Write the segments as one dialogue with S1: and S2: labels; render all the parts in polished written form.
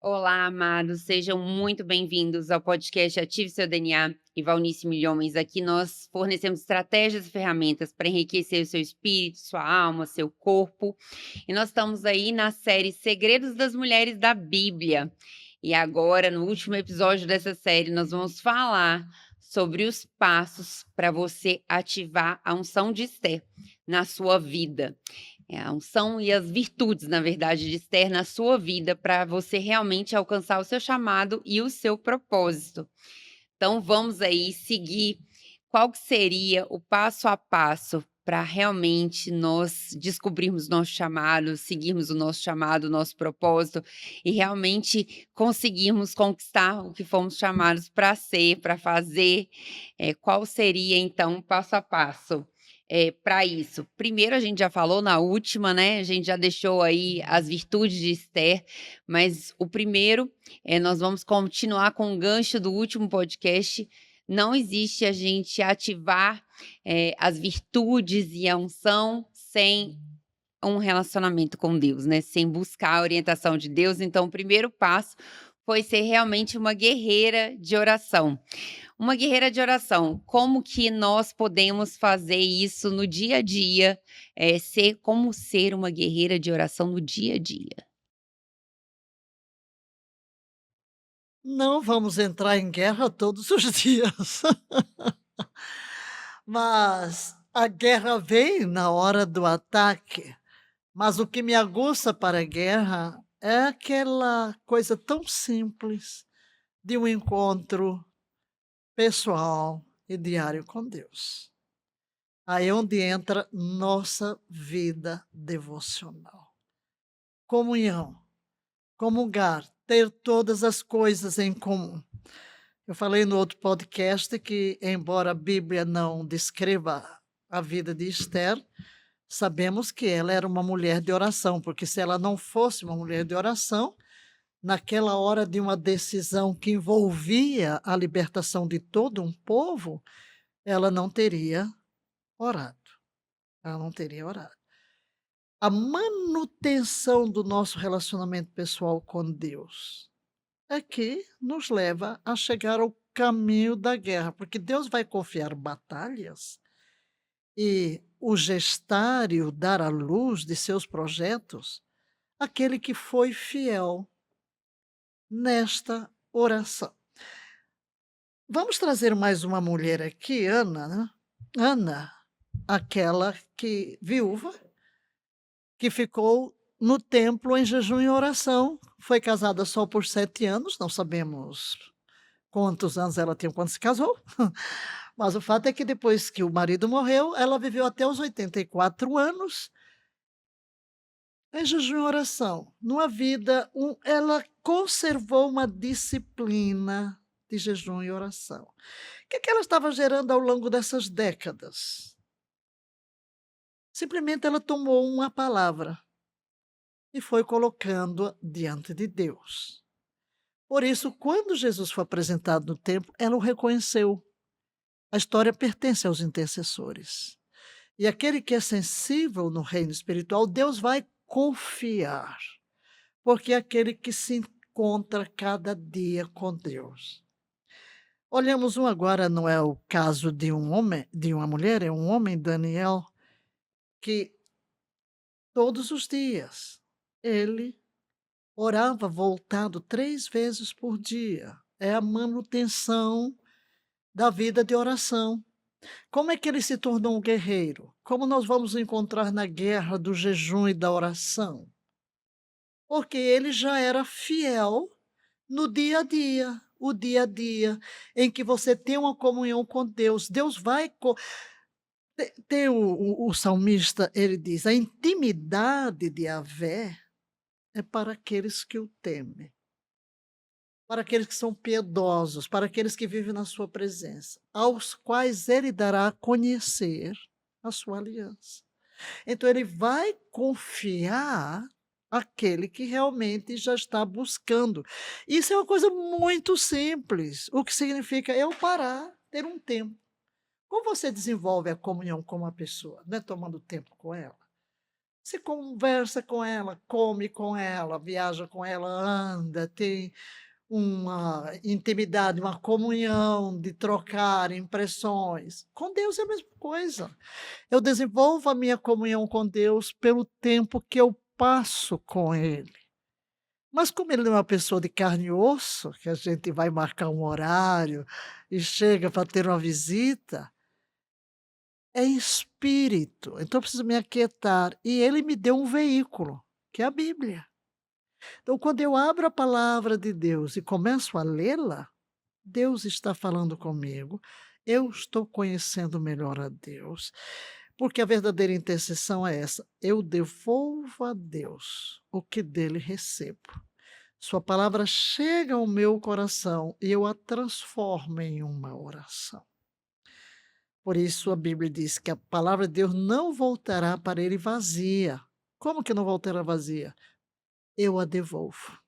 S1: Olá, amados, sejam muito bem-vindos ao podcast Ative Seu DNA e Valnice Milhomens. Aqui nós fornecemos estratégias e ferramentas para enriquecer o seu espírito, sua alma, seu corpo. E nós estamos aí na série Segredos das Mulheres da Bíblia. E agora, no último episódio dessa série, nós vamos falar sobre os passos para você ativar a unção de Esther na sua vida. A unção e as virtudes, na verdade, de Esther na sua vida para você realmente alcançar o seu chamado e o seu propósito. Então vamos aí seguir qual que seria o passo a passo para realmente nós descobrirmos nosso chamado, seguirmos o nosso chamado, o nosso propósito e realmente conseguirmos conquistar o que fomos chamados para ser, para fazer. Qual seria então o passo a passo? Para isso, primeiro a gente já falou na última, né? A gente já deixou aí as virtudes de Esther, mas o primeiro nós vamos continuar com o gancho do último podcast. Não existe a gente ativar as virtudes e a unção sem um relacionamento com Deus, né? Sem buscar a orientação de Deus. Então, o primeiro passo foi ser realmente uma guerreira de oração. Uma guerreira de oração, como que nós podemos fazer isso no dia a dia? Como ser uma guerreira de oração no dia a dia?
S2: Não vamos entrar em guerra todos os dias, mas a guerra vem na hora do ataque. Mas o que me aguça para a guerra é aquela coisa tão simples de um encontro pessoal e diário com Deus. Aí é onde entra nossa vida devocional. Comunhão, comungar, ter todas as coisas em comum. Eu falei no outro podcast que, embora a Bíblia não descreva a vida de Esther, sabemos que ela era uma mulher de oração, porque se ela não fosse uma mulher de oração, naquela hora de uma decisão que envolvia a libertação de todo um povo, ela não teria orado. Ela não teria orado. A manutenção do nosso relacionamento pessoal com Deus é que nos leva a chegar ao caminho da guerra, porque Deus vai confiar batalhas e o gestar e o dar à luz de seus projetos àquele que foi fiel nesta oração. Vamos trazer mais uma mulher aqui, Ana, né? Ana, aquela que viúva, que ficou no templo em jejum e oração, foi casada só por 7 anos, não sabemos quantos anos ela tinha quando se casou, mas o fato é que depois que o marido morreu, ela viveu até os 84 anos em jejum e oração. Numa vida, ela conservou uma disciplina de jejum e oração. O que é que ela estava gerando ao longo dessas décadas? Simplesmente ela tomou uma palavra e foi colocando-a diante de Deus. Por isso, quando Jesus foi apresentado no templo, ela o reconheceu. A história pertence aos intercessores. E aquele que é sensível no reino espiritual, Deus vai confiar, porque é aquele que se encontra cada dia com Deus. Olhamos agora, não é o caso de um homem, de uma mulher, é um homem, Daniel, que todos os dias ele orava voltado 3 vezes por dia. É a manutenção da vida de oração. Como é que ele se tornou um guerreiro? Como nós vamos encontrar na guerra do jejum e da oração? Porque ele já era fiel no dia a dia, o dia a dia em que você tem uma comunhão com Deus. Deus vai tem o salmista, ele diz: "A intimidade de Yahvé é para aqueles que o temem, para aqueles que são piedosos, para aqueles que vivem na sua presença, aos quais ele dará a conhecer a sua aliança". Então ele vai confiar aquele que realmente já está buscando. Isso é uma coisa muito simples, o que significa eu parar, ter um tempo. Como você desenvolve a comunhão com uma pessoa? Não é tomando tempo com ela. Você conversa com ela, come com ela, viaja com ela, anda, tem uma intimidade, uma comunhão de trocar impressões. Com Deus é a mesma coisa. Eu desenvolvo a minha comunhão com Deus pelo tempo que eu passo com Ele. Mas como ele não é uma pessoa de carne e osso, que a gente vai marcar um horário e chega para ter uma visita, é em espírito, então eu preciso me aquietar. E ele me deu um veículo, que é a Bíblia. Então, quando eu abro a palavra de Deus e começo a lê-la, Deus está falando comigo, eu estou conhecendo melhor a Deus, porque a verdadeira intercessão é essa: eu devolvo a Deus o que dele recebo. Sua palavra chega ao meu coração e eu a transformo em uma oração. Por isso a Bíblia diz que a palavra de Deus não voltará para ele vazia. Como que não voltará vazia? Eu a devolvo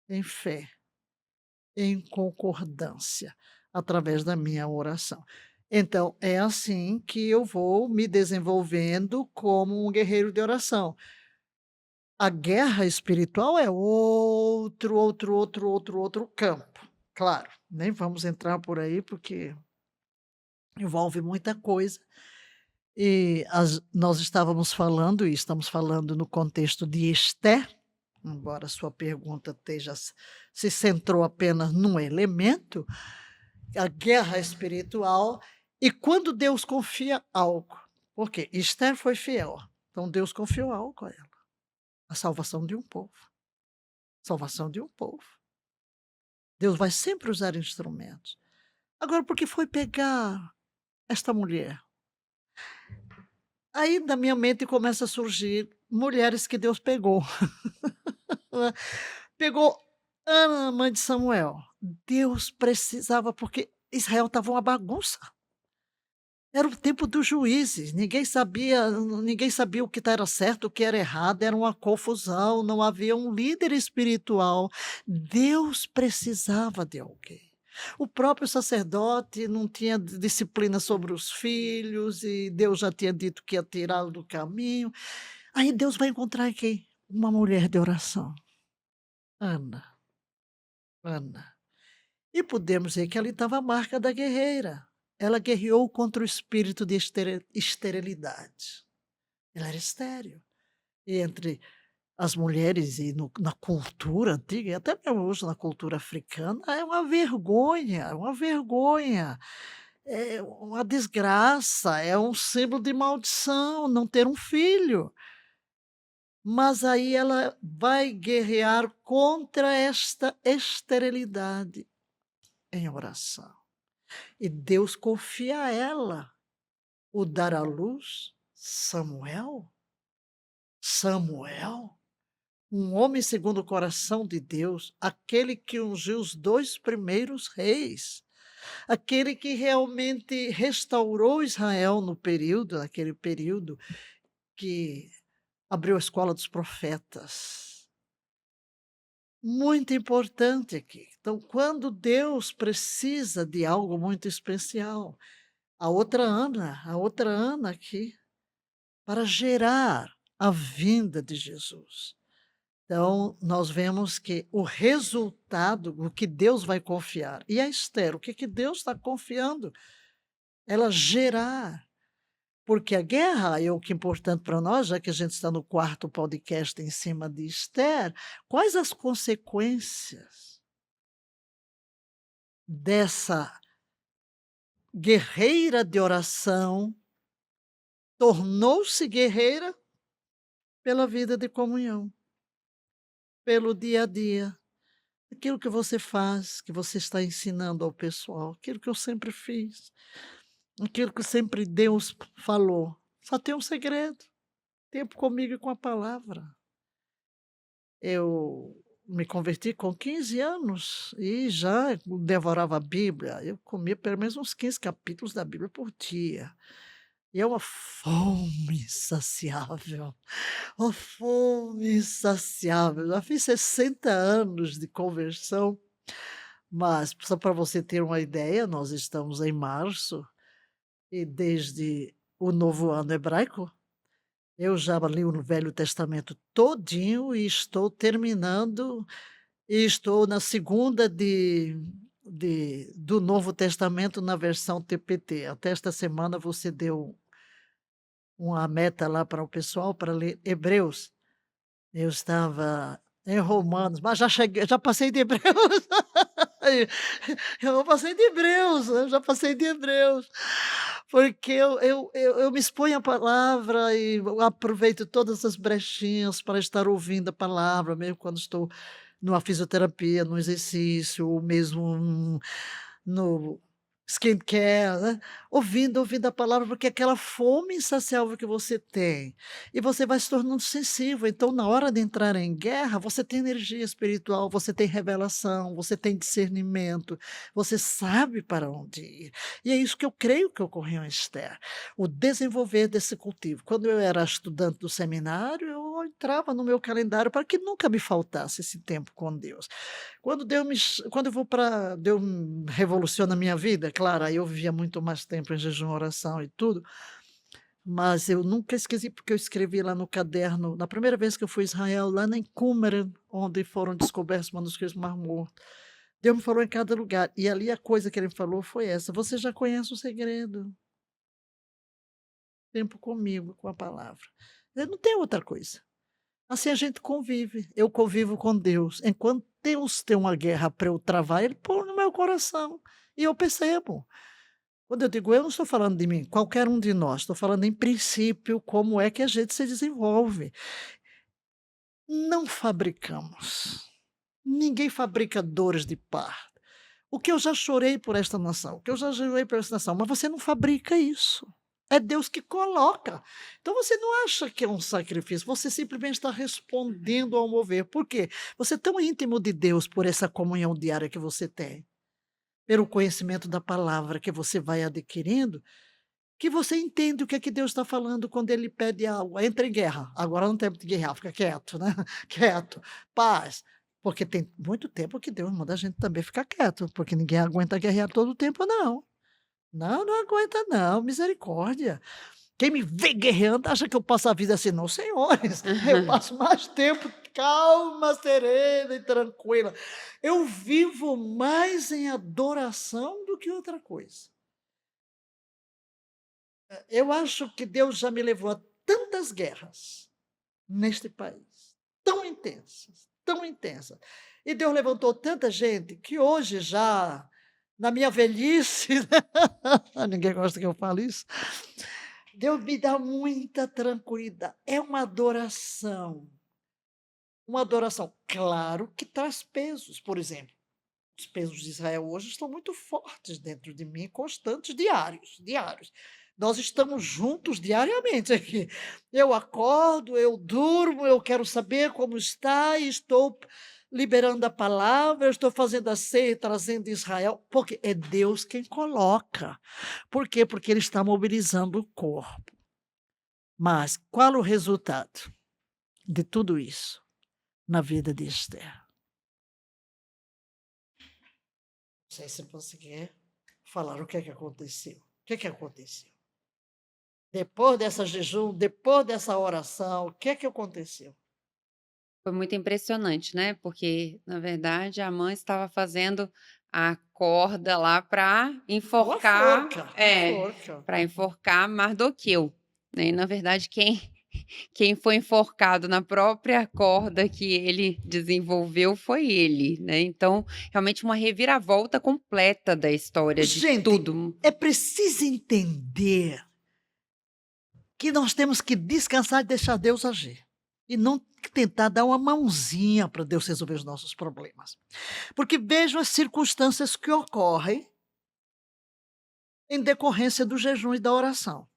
S2: em fé, em concordância, através da minha oração. Então, é assim que eu vou me desenvolvendo como um guerreiro de oração. A guerra espiritual é outro campo. Claro, nem vamos entrar por aí, porque envolve muita coisa. E nós estávamos falando, e estamos falando no contexto de Esté, embora sua pergunta se centrou apenas num elemento, a guerra espiritual, e quando Deus confia algo, porque Esther foi fiel, então Deus confiou algo a ela, a salvação de um povo, salvação de um povo. Deus vai sempre usar instrumentos. Agora, porque foi pegar esta mulher? Aí na minha mente começa a surgir mulheres que Deus pegou. Pegou Ana, mãe de Samuel. Deus precisava, porque Israel estava uma bagunça. Era o tempo dos juízes, ninguém sabia o que era certo, o que era errado, era uma confusão, não havia um líder espiritual. Deus precisava de alguém. O próprio sacerdote não tinha disciplina sobre os filhos e Deus já tinha dito que ia tirá-lo do caminho. Aí Deus vai encontrar quem? Uma mulher de oração, Ana, Ana. E podemos dizer que ali estava a marca da guerreira. Ela guerreou contra o espírito de esterilidade. Ela era estéril. E entre as mulheres e na cultura antiga, e até mesmo hoje na cultura africana, é uma vergonha, é uma desgraça, é um símbolo de maldição não ter um filho. Mas aí ela vai guerrear contra esta esterilidade em oração. E Deus confia a ela o dar à luz Samuel. Samuel, um homem segundo o coração de Deus, aquele que ungiu os 2 primeiros reis, aquele que realmente restaurou Israel naquele período que abriu a escola dos profetas. Muito importante aqui. Então, quando Deus precisa de algo muito especial, a outra Ana aqui, para gerar a vinda de Jesus. Então, nós vemos que o resultado, o que Deus vai confiar. E a Esther, o que Deus está confiando? Ela gerar. Porque a guerra, e o que é importante para nós, já que a gente está no 4º podcast em cima de Esther, quais as consequências dessa guerreira de oração tornou-se guerreira pela vida de comunhão, pelo dia a dia, aquilo que você faz, que você está ensinando ao pessoal, aquilo que eu sempre fiz, aquilo que sempre Deus falou. Só tem um segredo: tempo comigo e com a palavra. Eu me converti com 15 anos e já devorava a Bíblia. Eu comia pelo menos uns 15 capítulos da Bíblia por dia. E é uma fome insaciável, uma fome insaciável. Já fiz 60 anos de conversão, mas só para você ter uma ideia, nós estamos em março e desde o novo ano hebraico, Eu já li o Velho Testamento todinho e estou terminando, e estou na segunda do Novo Testamento na versão TPT. Até esta semana você deu uma meta lá para o pessoal para ler Hebreus. Eu estava em Romanos, mas já cheguei, já passei de Hebreus. Eu passei de Hebreus, eu já passei de Hebreus, porque eu me exponho à palavra e eu aproveito todas as brechinhas para estar ouvindo a palavra, mesmo quando estou numa fisioterapia, no exercício, ou mesmo no skincare, né, ouvindo a palavra, porque aquela fome insaciável que você tem, e você vai se tornando sensível, então na hora de entrar em guerra, você tem energia espiritual, você tem revelação, você tem discernimento, você sabe para onde ir. E é isso que eu creio que ocorreu em Esther, o desenvolver desse cultivo. Quando eu era estudante do seminário, eu entrava no meu calendário para que nunca me faltasse esse tempo com Deus. Quando eu vou para Deus revoluciona a minha vida, claro, aí eu vivia muito mais tempo em jejum, oração e tudo, mas eu nunca esqueci, porque eu escrevi lá no caderno, na primeira vez que eu fui a Israel, lá em Qumran, onde foram descobertos os manuscritos do Mar Morto. Deus me falou em cada lugar, e ali a coisa que ele falou foi essa: "Você já conhece o segredo, tempo comigo, com a palavra". Não tem outra coisa. Assim a gente convive, eu convivo com Deus, enquanto Deus tem uma guerra para eu travar, Ele põe no meu coração, e eu percebo. Quando eu digo eu, não estou falando de mim, qualquer um de nós, estou falando em princípio, como é que a gente se desenvolve. Não fabricamos, ninguém fabrica dores de parto. O que eu já chorei por esta nação, o que eu já chorei por esta nação, mas você não fabrica isso. É Deus que coloca. Então você não acha que é um sacrifício, você simplesmente está respondendo ao mover. Por quê? Você é tão íntimo de Deus por essa comunhão diária que você tem, pelo conhecimento da palavra que você vai adquirindo, que você entende o que é que Deus está falando quando Ele pede algo. Entra em guerra. Agora não tem tempo de guerrear, fica quieto, né? Quieto, paz. Porque tem muito tempo que Deus manda a gente também ficar quieto, porque ninguém aguenta guerrear todo o tempo, não. Não, não aguenta não, misericórdia. Quem me vê guerreando acha que eu passo a vida assim, não, senhores. Eu passo mais tempo calma, serena e tranquila. Eu vivo mais em adoração do que outra coisa. Eu acho que Deus já me levou a tantas guerras neste país, tão intensas, tão intensas. E Deus levantou tanta gente que hoje já, na minha velhice, ninguém gosta que eu fale isso, Deus me dá muita tranquilidade. É uma adoração. Uma adoração, claro que traz pesos, por exemplo. Os pesos de Israel hoje estão muito fortes dentro de mim, constantes, diários, diários. Nós estamos juntos diariamente aqui. Eu acordo, eu durmo, eu quero saber como está, e estou liberando a palavra, eu estou fazendo a ceia, trazendo Israel, porque é Deus quem coloca. Por quê? Porque Ele está mobilizando o corpo. Mas qual o resultado de tudo isso na vida de Esther? Não sei se você quer falar o que é que aconteceu. O que é que aconteceu? Depois dessa jejum, depois dessa oração, o que é que aconteceu?
S1: Foi muito impressionante, né, porque, na verdade, a mãe estava fazendo a corda lá para
S2: Uma
S1: enforcar
S2: forca, a
S1: é,
S2: forca.
S1: para enforcar Mardoqueu, né, e na verdade quem foi enforcado na própria corda que ele desenvolveu foi ele, né, então, realmente uma reviravolta completa da história de
S2: Gente,
S1: tudo.
S2: é preciso entender que nós temos que descansar e deixar Deus agir. E não tentar dar uma mãozinha para Deus resolver os nossos problemas. Porque vejam as circunstâncias que ocorrem em decorrência do jejum e da oração.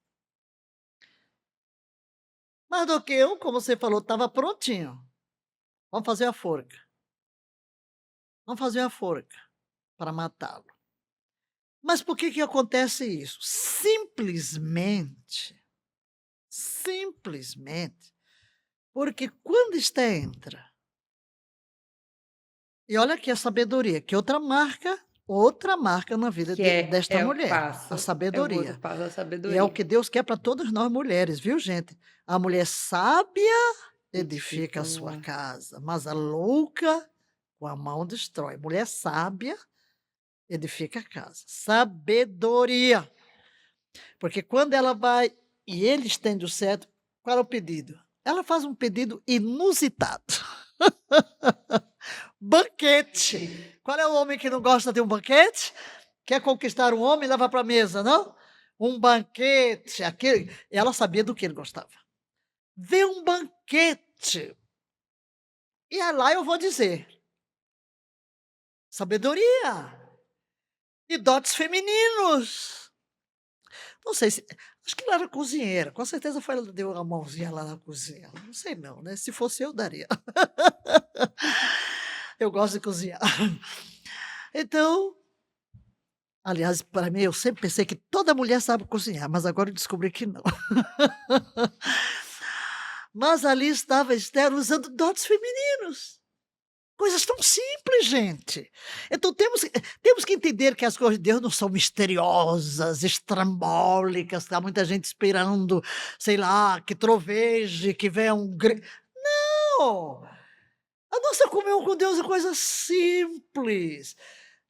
S2: Mardoqueu, como você falou, estava prontinho. Vamos fazer a forca. Vamos fazer a forca para matá-lo. Mas por que que acontece isso? Simplesmente, porque quando está entra, e olha aqui a sabedoria, que outra marca outra marca na vida
S1: Que é
S2: desta
S1: o
S2: mulher, a
S1: passo, é o outro
S2: sabedoria.
S1: passo da
S2: E é o
S1: sabedoria.
S2: que Deus quer para todas nós mulheres, viu, gente? A mulher sábia edifica
S1: Edifica
S2: a
S1: o
S2: sua
S1: lar.
S2: casa, mas a louca com a mão destrói. Mulher sábia edifica a casa. Sabedoria. Porque quando ela vai e ele estende o cetro, qual é o pedido? Ela faz um pedido inusitado. Banquete. Qual é o homem que não gosta de um banquete? Quer conquistar um homem, leva para a mesa, não? Um banquete, aquele. Ela sabia do que ele gostava. Vê um banquete. E é lá eu vou dizer: sabedoria e dotes femininos. Não sei se. Acho que ela era cozinheira. Com certeza foi ela que deu uma mãozinha lá na cozinha. Não sei não, né? Se fosse eu, daria. Eu gosto de cozinhar. Então, aliás, para mim, eu sempre pensei que toda mulher sabe cozinhar, mas agora eu descobri que não. Mas ali estava Esther usando dotes femininos. Coisas tão simples, gente. Então temos que entender que as coisas de Deus não são misteriosas, estrambólicas, tá muita gente esperando, sei lá, que troveje, que venha não! A nossa comunhão com Deus é coisa simples,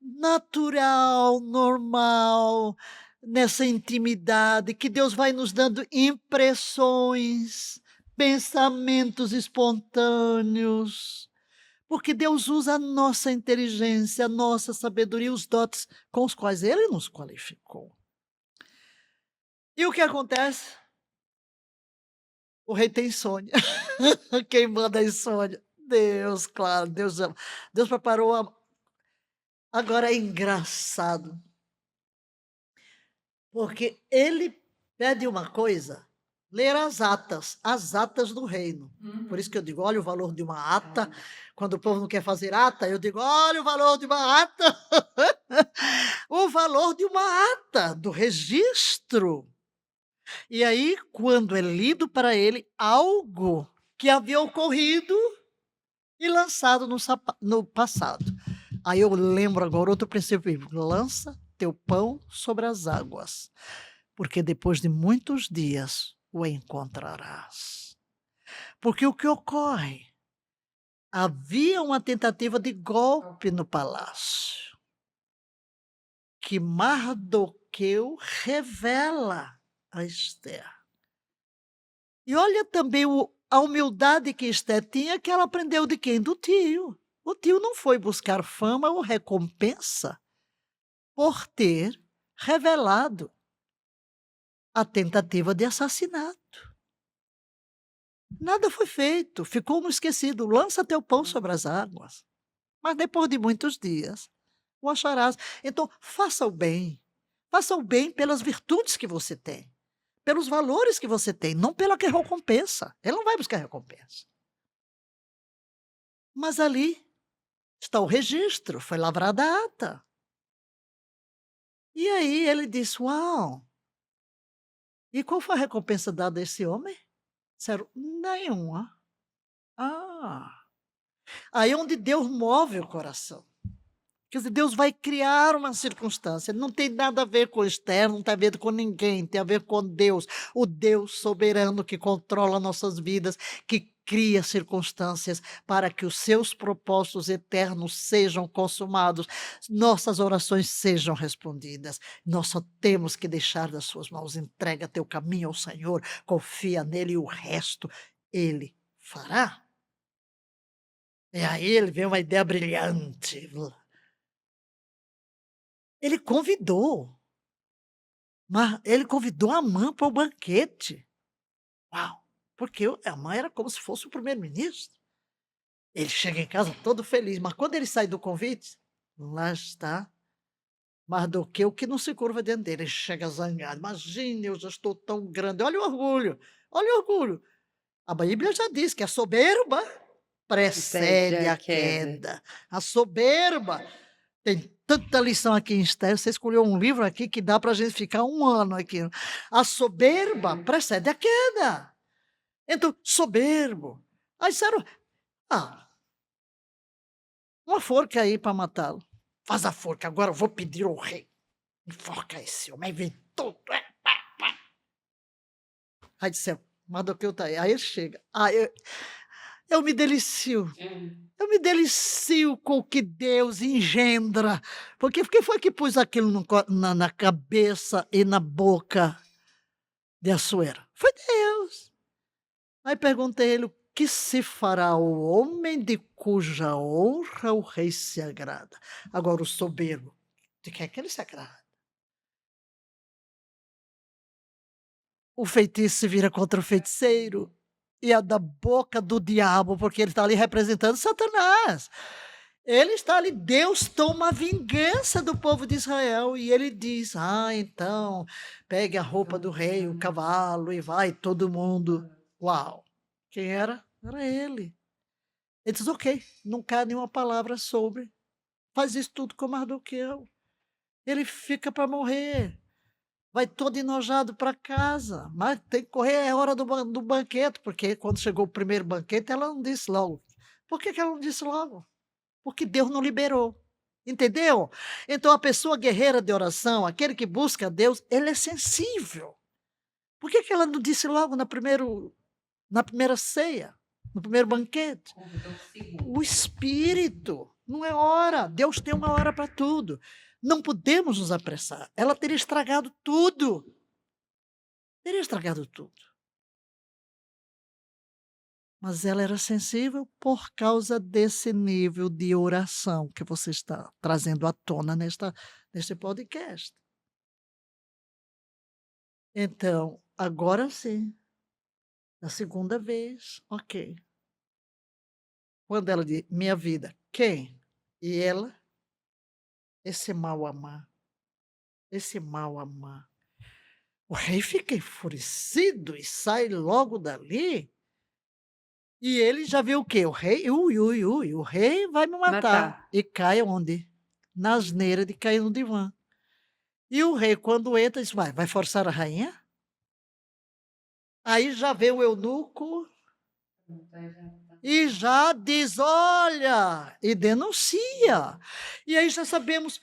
S2: natural, normal, nessa intimidade que Deus vai nos dando impressões, pensamentos espontâneos. Porque Deus usa a nossa inteligência, a nossa sabedoria, os dotes com os quais Ele nos qualificou. E o que acontece? O rei tem insônia. Quem manda a insônia? Deus, claro, Deus ama. Deus preparou a... Agora é engraçado, porque ele pede uma coisa, ler as atas do reino. Por isso que eu digo, olha o valor de uma ata. Quando o povo não quer fazer ata, eu digo, olha o valor de uma ata. O valor de uma ata, do registro. E aí, quando é lido para ele algo que havia ocorrido e lançado no passado. Aí eu lembro agora outro princípio bíblico: lança teu pão sobre as águas, porque depois de muitos dias o encontrarás. Porque o que ocorre? Havia uma tentativa de golpe no palácio, que Mardoqueu revela a Esther. E olha também a humildade que Esther tinha, que ela aprendeu de quem? Do tio. O tio não foi buscar fama ou recompensa por ter revelado a tentativa de assassinato. Nada foi feito, ficou no esquecido. Lança teu pão sobre as águas. Mas depois de muitos dias, o acharás. Então, faça o bem. Faça o bem pelas virtudes que você tem, pelos valores que você tem, não pela que recompensa. Ele não vai buscar recompensa. Mas ali está o registro, foi lavrada a ata. E aí ele disse: uau! E qual foi a recompensa dada a esse homem? Disseram: nenhuma. Ah! Aí é onde Deus move o coração. Quer dizer, Deus vai criar uma circunstância, não tem nada a ver com o externo, não tem a ver com ninguém, tem a ver com Deus, o Deus soberano que controla nossas vidas, que cria circunstâncias para que os seus propósitos eternos sejam consumados, nossas orações sejam respondidas. Nós só temos que deixar das suas mãos, entrega teu caminho ao Senhor, confia nele e o resto Ele fará. E aí ele vê uma ideia brilhante. Ele convidou, mas ele convidou a Amã para o banquete. Uau! Porque a Amã era como se fosse o primeiro-ministro. Ele chega em casa todo feliz, mas quando ele sai do convite, lá está Mardoqueu, que não se curva diante dele. Ele chega zangado. Imagine, eu já estou tão grande. Olha o orgulho, olha o orgulho. A Bíblia já diz que a soberba
S1: Precede
S2: precede
S1: a
S2: a
S1: queda.
S2: queda. A soberba. Tem tanta lição aqui em Esther. Você escolheu um livro aqui que dá para a gente ficar um ano aqui. A soberba precede a queda. Então, soberbo. Aí disseram: ah, uma forca aí para matá-lo. faz a forca, agora eu vou pedir ao rei. Enforca esse homem, vem tudo. Aí disse, Mardoqueu tá aí. Aí ele chega. Aí eu me delicio. Eu me delicio com o que Deus engendra. Porque quem foi que pôs aquilo na cabeça e na boca de Assuero? Foi Deus. Aí perguntei a ele, o que se fará ao homem de cuja honra o rei se agrada? Agora o soberbo, de quem é que ele se agrada? O feitiço se vira contra o feiticeiro. E a da boca do diabo, porque ele está ali representando Satanás. Ele está ali, Deus toma a vingança do povo de Israel e ele diz: então, pegue a roupa do rei, o cavalo e vai todo mundo. Uau! Quem era? Era ele. Ele diz: ok, não cai nenhuma palavra sobre. Faz isso tudo com Mardoqueu. Ele fica para morrer. Vai todo enojado para casa, mas tem que correr, é hora do banquete, porque quando chegou o primeiro banquete, ela não disse logo. Por que ela não disse logo? Porque Deus não liberou. Entendeu? Então a pessoa guerreira de oração, aquele que busca Deus, ele é sensível. Por que ela não disse logo na primeira ceia, no primeiro banquete? O Espírito, não é hora. Deus tem uma hora para tudo. Não podemos nos apressar. Ela teria estragado tudo. Teria estragado tudo. Mas ela era sensível por causa desse nível de oração que você está trazendo à tona neste podcast. Então, agora sim, a segunda vez, ok. Quando ela diz, minha vida, quem? E ela, esse mal amar, esse mal amar. O rei fica enfurecido e sai logo dali. E ele já viu o quê? O rei, o rei vai me matar. E cai onde? Na asneira de cair no divã. E o rei, quando entra, diz, vai forçar a rainha? Aí já vê o eunuco e já diz, olha, e denuncia. E aí já sabemos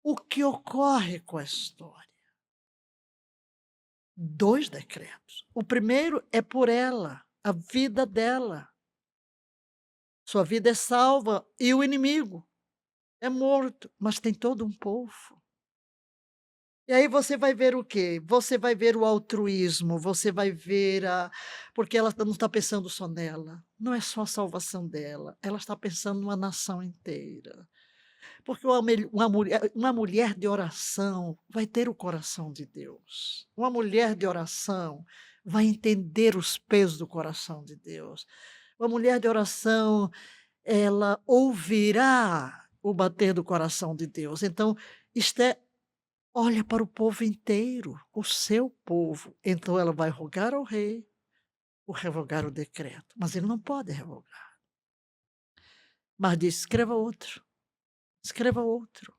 S2: o que ocorre com a história. 2 decretos. O primeiro é por ela, a vida dela. Sua vida é salva e o inimigo é morto, mas tem todo um povo. E aí você vai ver o quê? Você vai ver o altruísmo, você vai ver porque ela não está pensando só nela, não é só a salvação dela, ela está pensando numa nação inteira. Porque uma mulher de oração vai ter o coração de Deus. Uma mulher de oração vai entender os pesos do coração de Deus. Uma mulher de oração, ela ouvirá o bater do coração de Deus. Então, Esté olha para o povo inteiro, o seu povo. Então ela vai rogar ao rei, ou revogar o decreto. Mas ele não pode revogar. Mas diz, escreva outro. Escreva outro.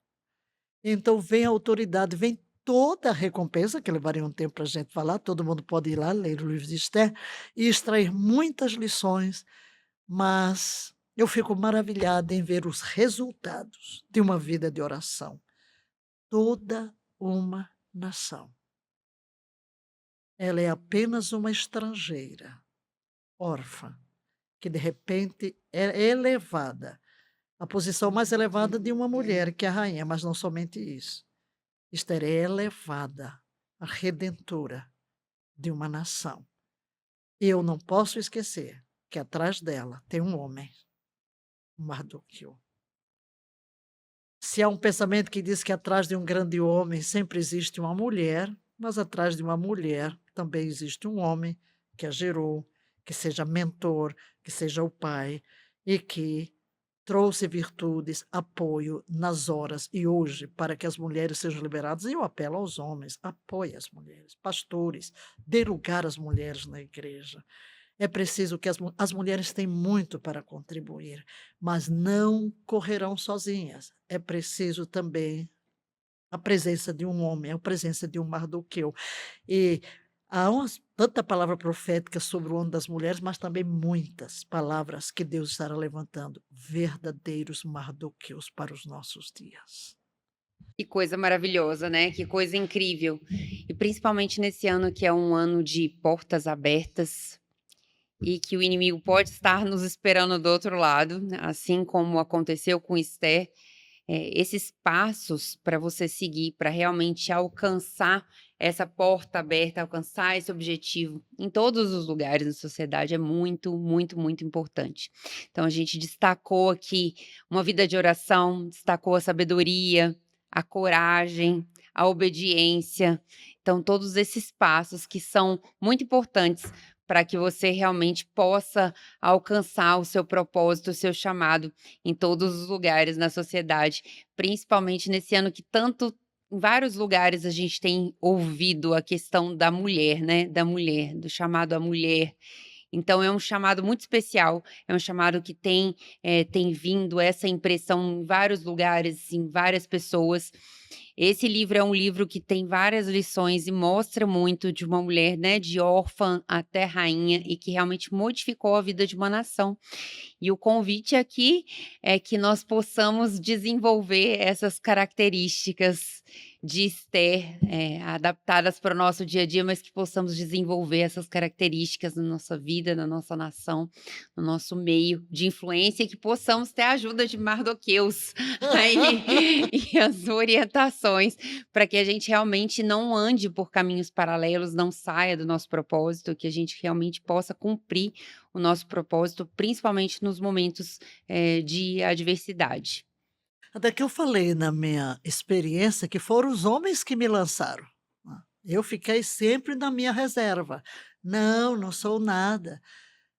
S2: Então vem a autoridade, vem toda a recompensa, que levaria um tempo para a gente falar, todo mundo pode ir lá, ler o livro de Esther, e extrair muitas lições, mas eu fico maravilhada em ver os resultados de uma vida de oração. Toda uma nação. Ela é apenas uma estrangeira, órfã, que de repente é elevada, a posição mais elevada de uma mulher, que é a rainha, mas não somente isso. Esther é elevada, a redentora de uma nação. E eu não posso esquecer que atrás dela tem um homem, Mardoqueu. Se há um pensamento que diz que atrás de um grande homem sempre existe uma mulher, mas atrás de uma mulher também existe um homem que a gerou, que seja mentor, que seja o pai e que trouxe virtudes, apoio nas horas e hoje para que as mulheres sejam liberadas. E eu apelo aos homens, apoie as mulheres, pastores, dê lugar às mulheres na igreja. É preciso que as mulheres têm muito para contribuir, mas não correrão sozinhas. É preciso também a presença de um homem, a presença de um Mardoqueu. E Há tanta palavra profética sobre o ano das mulheres, mas também muitas palavras que Deus estará levantando, verdadeiros Mardoqueus para os nossos dias.
S1: Que coisa maravilhosa, né, que coisa incrível. E principalmente nesse ano que é um ano de portas abertas, e que o inimigo pode estar nos esperando do outro lado, assim como aconteceu com Esther. Esses passos para você seguir, para realmente alcançar essa porta aberta, alcançar esse objetivo em todos os lugares da sociedade é muito, muito, muito importante. Então a gente destacou aqui uma vida de oração, destacou a sabedoria, a coragem, a obediência. Então todos esses passos que são muito importantes para que você realmente possa alcançar o seu propósito, o seu chamado em todos os lugares na sociedade, principalmente nesse ano que tanto em vários lugares a gente tem ouvido a questão da mulher, né, da mulher, do chamado à mulher. Então é um chamado muito especial, é um chamado que tem vindo essa impressão em vários lugares, em várias pessoas. Esse livro é um livro que tem várias lições e mostra muito de uma mulher, né, de órfã até rainha e que realmente modificou a vida de uma nação. E o convite aqui é que nós possamos desenvolver essas características de Esther, adaptadas para o nosso dia a dia, mas que possamos desenvolver essas características na nossa vida, na nossa nação, no nosso meio de influência, e que possamos ter a ajuda de Mardoqueus aí, e as orientações para que a gente realmente não ande por caminhos paralelos, não saia do nosso propósito, que a gente realmente possa cumprir o nosso propósito, principalmente nos momentos, de adversidade.
S2: Até que eu falei na minha experiência que foram os homens que me lançaram, né. Eu fiquei sempre na minha reserva. "Não, não sou nada",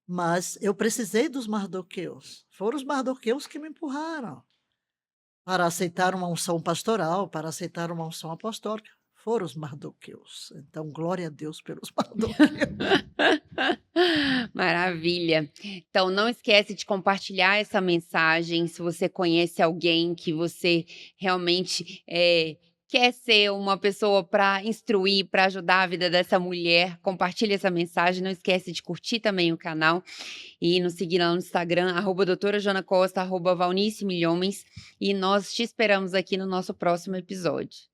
S2: mas eu precisei dos Mardoqueus. Foram os Mardoqueus que me empurraram para aceitar uma unção pastoral, para aceitar uma unção apostólica. Foram os Mardoqueus. Então glória a Deus pelos Mardoqueus.
S1: Maravilha. Então não esquece de compartilhar essa mensagem, se você conhece alguém que você realmente, quer ser uma pessoa para instruir, para ajudar a vida dessa mulher, compartilhe essa mensagem, não esquece de curtir também o canal e nos seguir lá no Instagram, doutora Jana Costa, @valnice Milhomens, e nós te esperamos aqui no nosso próximo episódio.